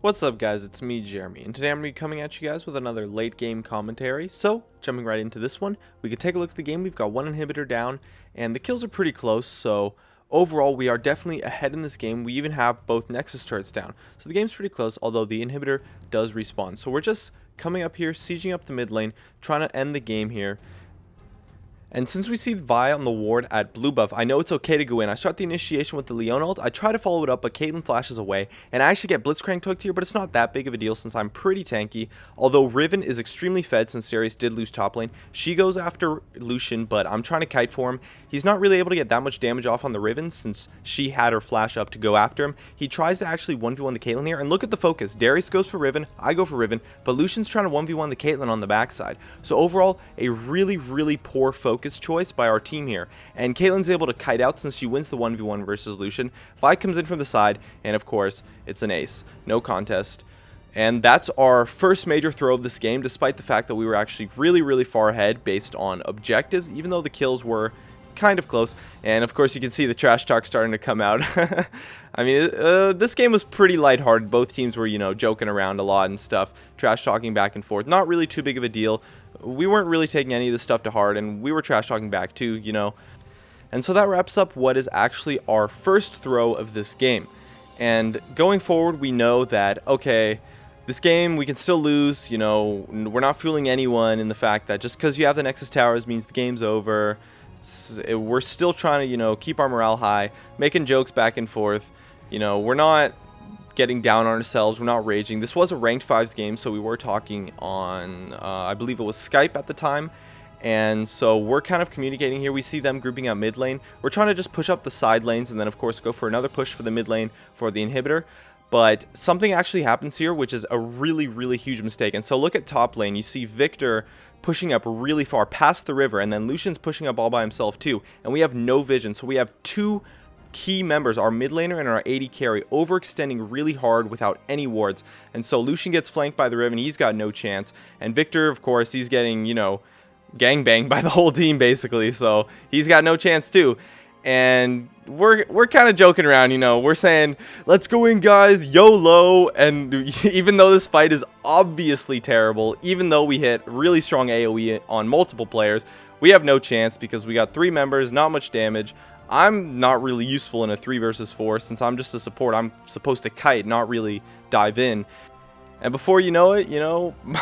What's up guys, it's me Jeremy, and today I'm going to be coming at you guys with another late game commentary. So, jumping right into this one, we can take a look at the game. We've got one inhibitor down, and the kills are pretty close, so overall we are definitely ahead in this game. We even have both Nexus turrets down, so the game's pretty close, although the inhibitor does respawn. So we're just coming up here, sieging up the mid lane, trying to end the game here. And since we see Vi on the ward at blue buff, I know it's okay to go in. I start the initiation with the Leon ult. I try to follow it up, but Caitlyn flashes away. And I actually get blitzcranked hooked here, but it's not that big of a deal since I'm pretty tanky. Although Riven is extremely fed since Darius did lose top lane. She goes after Lucian, but I'm trying to kite for him. He's not really able to get that much damage off on the Riven since she had her flash up to go after him. He tries to actually 1v1 the Caitlyn here, and look at the focus. Darius goes for Riven, I go for Riven, but Lucian's trying to 1v1 the Caitlyn on the backside. So overall, a really poor focus choice by our team here. And Caitlyn's able to kite out since she wins the 1v1 versus Lucian. Vi comes in from the side, and of course, it's an ace. No contest. And that's our first major throw of this game, despite the fact that we were actually really far ahead based on objectives, even though the kills were kind of close. And of course you can see the trash talk starting to come out. I mean, this game was pretty lighthearted. Both teams were, joking around a lot and stuff, trash talking back and forth. Not really too big of a deal. We weren't really taking any of this stuff to heart, and we were trash talking back too, And so that wraps up what is actually our first throw of this game. And going forward, we know that, okay, this game we can still lose. We're not fooling anyone in the fact that just because you have the Nexus towers means the game's over. We're still trying to, keep our morale high, making jokes back and forth. We're not getting down on ourselves. We're not raging. This was a ranked 5s game, so we were talking on, I believe it was Skype at the time. And so we're kind of communicating here. We see them grouping out mid lane. We're trying to just push up the side lanes and then, of course, go for another push for the mid lane for the inhibitor. But something actually happens here, which is a really huge mistake. And so look at top lane. You see Victor pushing up really far past the river, and then Lucian's pushing up all by himself too. And we have no vision. So we have two key members, our mid laner and our AD carry, overextending really hard without any wards. And so Lucian gets flanked by the river, and he's got no chance. And Victor, of course, he's getting, gangbanged by the whole team basically. So he's got no chance too. And we're kind of joking around, we're saying, let's go in guys, YOLO. And even though this fight is obviously terrible, even though we hit really strong AoE on multiple players, we have no chance because we got 3 members, not much damage. I'm not really useful in a 3 versus 4 since I'm just a support. I'm supposed to kite, not really dive in. And before you know it,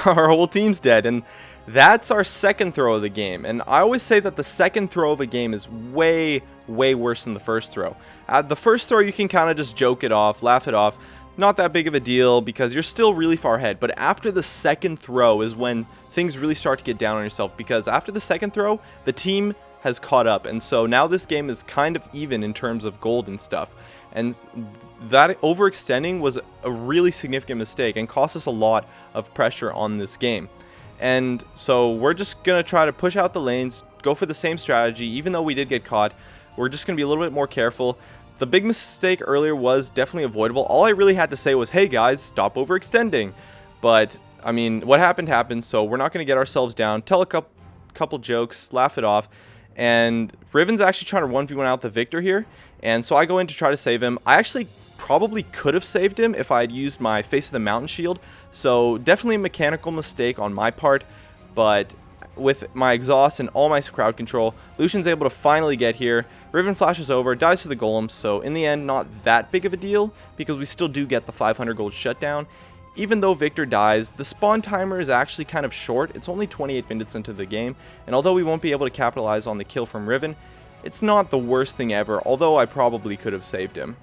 our whole team's dead. And that's our second throw of the game. And I always say that the second throw of a game is way worse than the first throw. The first throw, you can kind of just joke it off, laugh it off. Not that big of a deal because you're still really far ahead. But after the second throw is when things really start to get down on yourself. Because after the second throw, the team has caught up. And so now this game is kind of even in terms of gold and stuff. And that overextending was a really significant mistake and cost us a lot of pressure on this game. And so we're just going to try to push out the lanes, go for the same strategy. Even though we did get caught, we're just going to be a little bit more careful. The big mistake earlier was definitely avoidable. All I really had to say was, hey guys, stop overextending. But, I mean, what happened, so we're not going to get ourselves down. Tell a couple jokes, laugh it off. And Riven's actually trying to 1v1 out the Victor here. And so I go in to try to save him. I actually probably could have saved him if I had used my Face of the Mountain shield. So definitely a mechanical mistake on my part. But with my exhaust and all my crowd control, Lucian's able to finally get here. Riven flashes over, dies to the golems. So in the end, not that big of a deal because we still do get the 500 gold shutdown. Even though Victor dies, the spawn timer is actually kind of short. It's only 28 minutes into the game, and although we won't be able to capitalize on the kill from Riven, it's not the worst thing ever, although I probably could have saved him.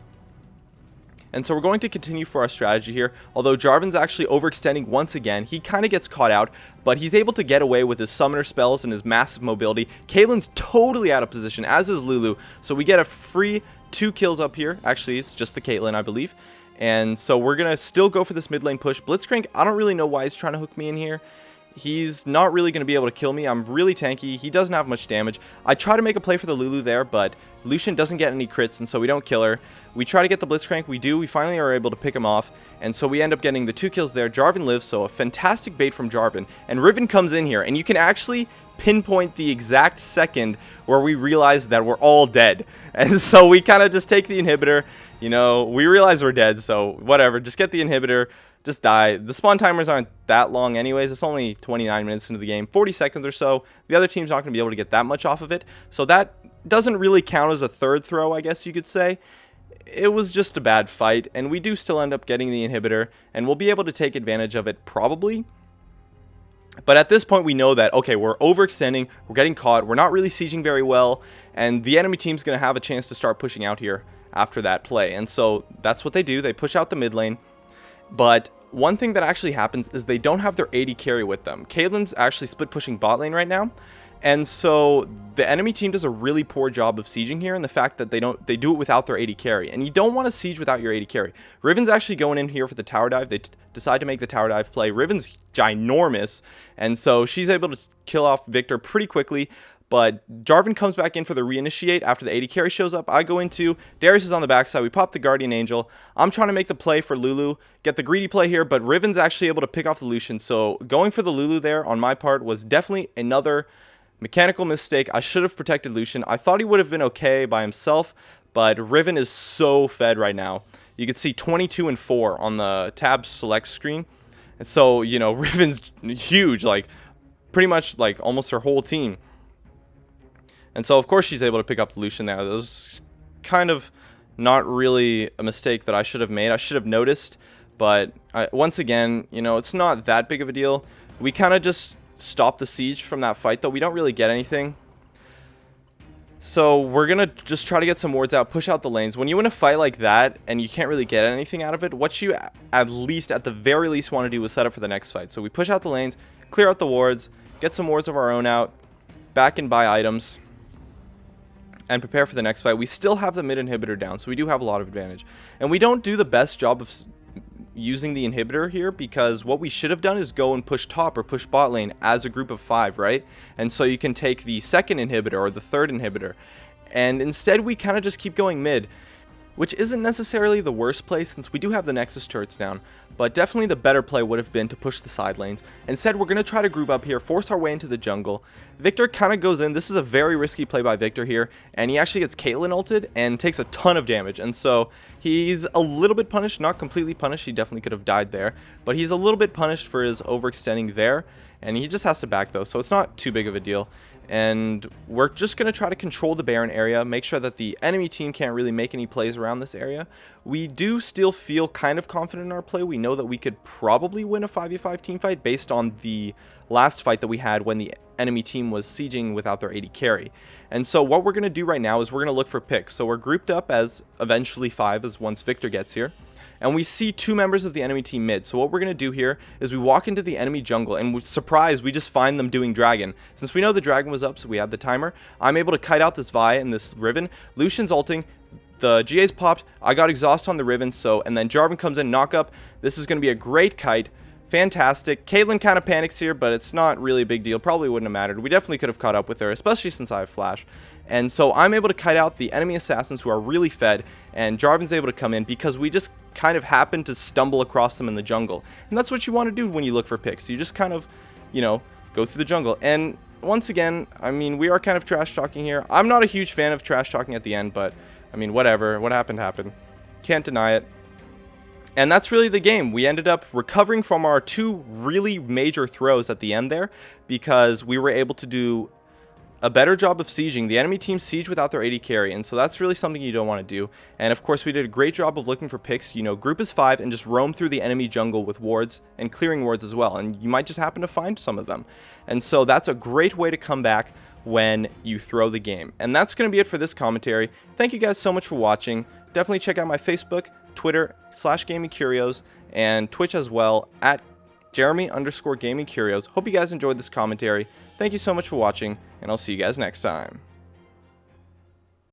And so we're going to continue for our strategy here. Although Jarvan's actually overextending once again, he kind of gets caught out, but he's able to get away with his summoner spells and his massive mobility. Caitlyn's totally out of position, as is Lulu, so we get a free 2 kills up here. Actually, it's just the Caitlyn, I believe. And so we're going to still go for this mid lane push. Blitzcrank, I don't really know why he's trying to hook me in here. He's not really going to be able to kill me. I'm really tanky. He doesn't have much damage. I try to make a play for the Lulu there, but Lucian doesn't get any crits, and so we don't kill her. We try to get the Blitzcrank. We do. We finally are able to pick him off, and so we end up getting the 2 kills there. Jarvan lives, so a fantastic bait from Jarvan. And Riven comes in here, and you can actually pinpoint the exact second where we realize that we're all dead. And so we kind of just take the inhibitor, You know, we realize we're dead, so whatever. Just get the inhibitor. Just die. The spawn timers aren't that long anyways. It's only 29 minutes into the game, 40 seconds or so. The other team's not going to be able to get that much off of it. So that doesn't really count as a third throw, I guess you could say. It was just a bad fight, and we do still end up getting the inhibitor, and we'll be able to take advantage of it probably. But at this point, we know that, okay, we're overextending, we're getting caught, we're not really sieging very well, and the enemy team's going to have a chance to start pushing out here after that play. And so that's what they do. They push out the mid lane. But one thing that actually happens is they don't have their AD carry with them. Caitlyn's actually split pushing bot lane right now. And so the enemy team does a really poor job of sieging here, and the fact that they do it without their AD carry. And you don't want to siege without your AD carry. Riven's actually going in here for the tower dive. They decide to make the tower dive play. Riven's ginormous, and so she's able to kill off Victor pretty quickly. But Jarvan comes back in for the reinitiate after the AD carry shows up. I go into, Darius is on the backside. We pop the Guardian Angel. I'm trying to make the play for Lulu, get the greedy play here, but Riven's actually able to pick off the Lucian. So going for the Lulu there on my part was definitely another mechanical mistake. I should have protected Lucian. I thought he would have been okay by himself, but Riven is so fed right now. You can see 22 and 4 on the tab select screen. And so, you know, Riven's huge, like pretty much like almost her whole team. And so, of course, she's able to pick up the Lucian there. That was kind of not really a mistake that I should have made. I should have noticed. But once again, you know, it's not that big of a deal. We kind of just stop the siege from that fight, though. We don't really get anything. So we're going to just try to get some wards out, push out the lanes. When you win a fight like that and you can't really get anything out of it, what you at the very least want to do is set up for the next fight. So we push out the lanes, clear out the wards, get some wards of our own out, back and buy items, and prepare for the next fight. We still have the mid inhibitor down, so we do have a lot of advantage. And we don't do the best job of using the inhibitor here, because what we should have done is go and push top or push bot lane as a group of 5, right? And so you can take the second inhibitor or the third inhibitor. And instead we kind of just keep going mid, which isn't necessarily the worst play since we do have the Nexus turrets down, but definitely the better play would have been to push the side lanes. Instead, we're going to try to group up here, force our way into the jungle. Victor kind of goes in. This is a very risky play by Victor here, and he actually gets Caitlyn ulted and takes a ton of damage. And so he's a little bit punished, not completely punished. He definitely could have died there, but he's a little bit punished for his overextending there, and he just has to back though, so it's not too big of a deal. And we're just going to try to control the Baron area, make sure that the enemy team can't really make any plays around this area. We do still feel kind of confident in our play. We know that we could probably win a 5v5 team fight based on the last fight that we had when the enemy team was sieging without their AD carry. And so what we're going to do right now is we're going to look for picks. So we're grouped up as eventually 5 as once Victor gets here. And we see 2 members of the enemy team mid. So what we're going to do here is we walk into the enemy jungle, and surprise, we just find them doing dragon. Since we know the dragon was up, so we have the timer, I'm able to kite out this Vi and this Riven. Lucian's ulting. The GA's popped. I got exhaust on the Riven, and then Jarvan comes in, knock up. This is going to be a great kite. Fantastic. Caitlyn kind of panics here, but it's not really a big deal. Probably wouldn't have mattered. We definitely could have caught up with her, especially since I have flash. And so I'm able to kite out the enemy assassins who are really fed, and Jarvan's able to come in because we just kind of happen to stumble across them in the jungle. And that's what you want to do when you look for picks. You just kind of, you know, go through the jungle. And once again, I mean, we are kind of trash talking here. I'm not a huge fan of trash talking at the end, but I mean, whatever. What happened happened. Can't deny it. And that's really the game. We ended up recovering from our 2 really major throws at the end there because we were able to do a better job of sieging. The enemy team siege without their AD carry, and so that's really something you don't want to do. And of course, we did a great job of looking for picks. You know, group as 5 and just roam through the enemy jungle with wards and clearing wards as well, and you might just happen to find some of them. And so that's a great way to come back when you throw the game. And that's going to be it for this commentary. Thank you guys so much for watching. Definitely check out my Facebook, Twitter /GamingCurios, and Twitch as well at Jeremy_GamingCurios. Hope you guys enjoyed this commentary. Thank you so much for watching, and I'll see you guys next time.